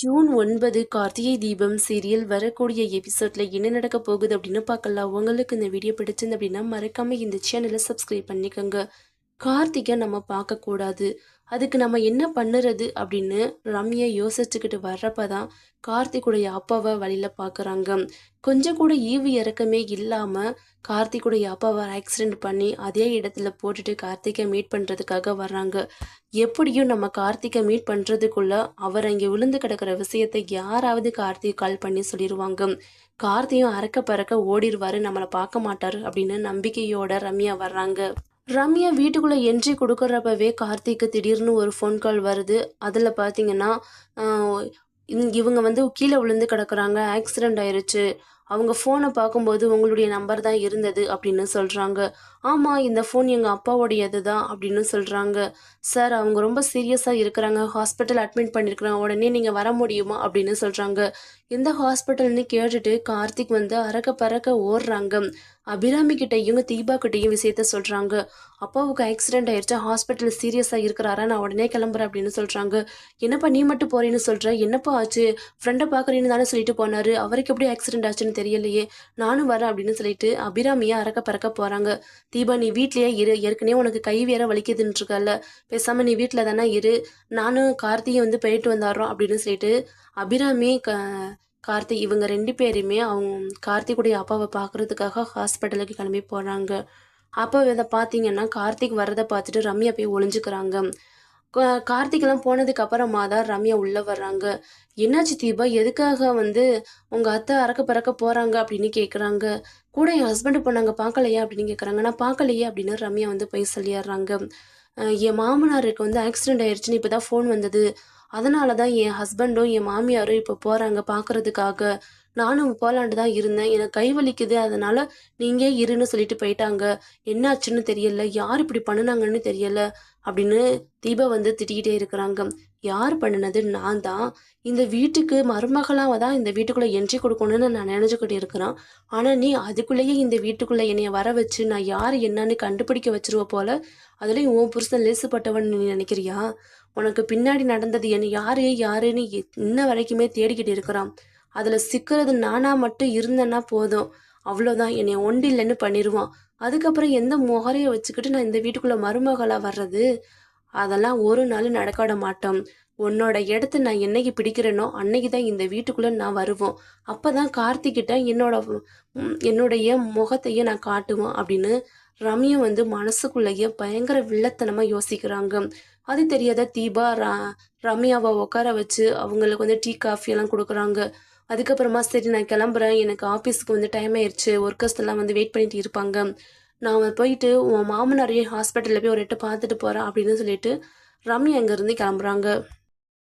June 9 Karthigai Deepam serial வரக்கூடிய எபிசோட்ல என்ன நடக்க போகுது அப்படின்னு பார்க்கலாம். உங்களுக்கு இந்த வீடியோ பிடிச்சிருந்து அப்படின்னா மறக்காம இந்த சேனலை சப்ஸ்கிரைப் பண்ணிக்கோங்க. கார்த்திகை நம்ம பார்க்கக்கூடாது, அதுக்கு நம்ம என்ன பண்ணுறது அப்படின்னு ரம்யா யோசிச்சுக்கிட்டு வர்றப்ப தான் கார்த்திக்குடைய அப்பாவை வழியில் பார்க்குறாங்க. கொஞ்சம் கூட ஈவு இறக்கமே இல்லாமல் கார்த்திக்குடைய அப்பாவை ஆக்சிடெண்ட் பண்ணி அதே இடத்துல போட்டுட்டு கார்த்திகை மீட் பண்ணுறதுக்காக வர்றாங்க. எப்படியும் நம்ம கார்த்திகை மீட் பண்ணுறதுக்குள்ள அவர் அங்கே விழுந்து கிடக்கிற விஷயத்தை யாராவது கார்த்திகை கால் பண்ணி சொல்லிடுவாங்க. கார்த்தியும் அறக்க பறக்க ஓடிடுவாரு, நம்மளை பார்க்க மாட்டாரு அப்படின்னு நம்பிக்கையோட ரம்யா வர்றாங்க. ரம்யா வீட்டுக்குள்ளே என்ட்ரி கொடுக்குறப்பவே கார்த்திக்கு திடீர்னு ஒரு ஃபோன் கால் வருது. அதில் பார்த்தீங்கன்னா இவங்க வந்து கீழே விழுந்து கிடக்குறாங்க, ஆக்சிடெண்ட் ஆயிருச்சு. அவங்க ஃபோனை பார்க்கும்போது உங்களுடைய நம்பர் தான் இருந்தது அப்படின்னு சொல்கிறாங்க. ஆமாம், இந்த ஃபோன் எங்கள் அப்பாவோடையது தான் அப்படின்னு சொல்கிறாங்க. சார், அவங்க ரொம்ப சீரியஸாக இருக்கிறாங்க, ஹாஸ்பிட்டல் அட்மிட் பண்ணியிருக்கிறாங்க, உடனே நீங்கள் வர முடியுமா அப்படின்னு சொல்கிறாங்க. எந்த ஹாஸ்பிட்டல்னு கேட்டுட்டு கார்த்திக் வந்து அறக்க பறக்க ஓடுறாங்க. அபிராமி கிட்டையும் தீபா கிட்டையும் விஷயத்த சொல்கிறாங்க. அப்பாவுக்கு ஆக்சிடென்ட் ஆயிடுச்சு, ஹாஸ்பிட்டல் சீரியஸாக இருக்கிறாரா, நான் உடனே கிளம்புறேன் அப்படின்னு சொல்கிறாங்க. என்னப்பா நீ மட்டும் போறேன்னு சொல்கிற, என்னப்பா ஆச்சு, ஃப்ரெண்டை பார்க்குறேன்னு தானே சொல்லிட்டு போனார், அவருக்கு எப்படி ஆக்சிடென்ட் ஆச்சுன்னு தெரியலையே, நானும் வரேன் அப்படின்னு சொல்லிட்டு அபிராமியை அறக்க பறக்க போகிறாங்க. தீபா, நீ வீட்லேயே இரு, ஏற்கனவே உனக்கு கை வேற வலிக்குதுன்னு இருக்கல, பேசாமல் நீ வீட்டில் தானே இரு, நானும் கார்த்திகை வந்து போயிட்டு வந்தாரோம் அப்படின்னு சொல்லிட்டு அபிராமி கார்த்திக் இவங்க 2 பேருமே அவங்க கார்த்திக்குடைய அப்பாவை பார்க்குறதுக்காக ஹாஸ்பிட்டலுக்கு கிளம்பி போகிறாங்க. அப்போ இதை பார்த்தீங்கன்னா கார்த்திக் வரதை பார்த்துட்டு ரம்யா போய் ஒளிஞ்சுக்கிறாங்க. கார்த்திக்லாம் போனதுக்கு அப்புறமா தான் ரம்யா உள்ளே வர்றாங்க. என்னாச்சு தீபா, எதுக்காக வந்து உங்கள் அத்தை அறக்க பறக்க போகிறாங்க அப்படின்னு கேட்குறாங்க. கூட என் ஹஸ்பண்டு போனாங்க, பார்க்கலையா அப்படின்னு கேட்குறாங்க. நான் பார்க்கலையே அப்படின்னு ரம்யா வந்து போய் சொல்லிடுறாங்க. என் மாமனாருக்கு வந்து ஆக்சிடென்ட் ஆயிடுச்சுன்னு இப்போ தான் ஃபோன் வந்தது, அதனால தான் என் ஹஸ்பண்டும் என் மாமியாரும் இப்போ போகிறாங்க பார்க்குறதுக்காக. நானும் போகலான்ட்டு தான் இருந்தேன், எனக்கு கை வலிக்குது, அதனால் நீங்கள் இருன்னு சொல்லிட்டு போயிட்டாங்க. என்னாச்சுன்னு தெரியல, யார் இப்படி பண்ணினாங்கன்னு தெரியல அப்படின்னு தீபா வந்து திட்டிக்கிட்டே இருக்கிறாங்க. யார் பண்ணினது? நான் தான். இந்த வீட்டுக்கு மருமகளாக தான் இந்த வீட்டுக்குள்ளே என்ட்ரி கொடுக்கணும்னு நான் நினச்சிக்கிட்டு இருக்கிறேன். ஆனால் நீ அதுக்குள்ளேயே இந்த வீட்டுக்குள்ளே என்னைய வர வச்சு நான் யார் என்னன்னு கண்டுபிடிக்க வச்சிருவ போல. அதுலேயும் உன் புருஷன் லேசுப்பட்டவன் நீ நினைக்கிறியா? உனக்கு பின்னாடி நடந்தது என்ன யாருன்னு இன்ன வரைக்குமே தேடிக்கிட்டு இருக்கிறான். அதில் சிக்கிறது நானாக மட்டும் இருந்தேன்னா போதும், அவ்வளோதான், என்னை ஒண்டில்லைன்னு பண்ணிடுவான். அதுக்கப்புறம் எந்த முகரையை வச்சுக்கிட்டு நான் இந்த வீட்டுக்குள்ளே மருமகளாக வர்றது? அதெல்லாம் ஒரு நாள் நடக்காட மாட்டோம். உன்னோட இடத்த நான் என்னைக்கு பிடிக்கிறேனோ அன்னைக்கு தான் இந்த வீட்டுக்குள்ளே நான் வருவோம். அப்போ தான் கார்த்திக்கிட்ட என்னுடைய முகத்தையே நான் காட்டுவேன் அப்படின்னு ரம்யா வந்து மனசுக்குள்ளேயே பயங்கர வில்லத்தனமாக யோசிக்கிறாங்க. அது தெரியாத தீபா ரம்யாவை உட்கார வச்சு அவங்களுக்கு வந்து டீ காஃபி எல்லாம் கொடுக்குறாங்க. அதுக்கப்புறமா சரி நான் கிளம்புறேன், எனக்கு ஆஃபீஸுக்கு வந்து டைம் ஆயிடுச்சு, ஒர்க்கர்ஸ் எல்லாம் வந்து வெயிட் பண்ணிட்டு இருப்பாங்க, நான் போயிட்டு உன் மாமனாரையும் ஹாஸ்பிட்டலில் போய் ஒரு எட்டு பார்த்துட்டு போகிறேன் அப்படின்னு சொல்லிட்டு ரம்யா அங்கேருந்து கிளம்புறாங்க.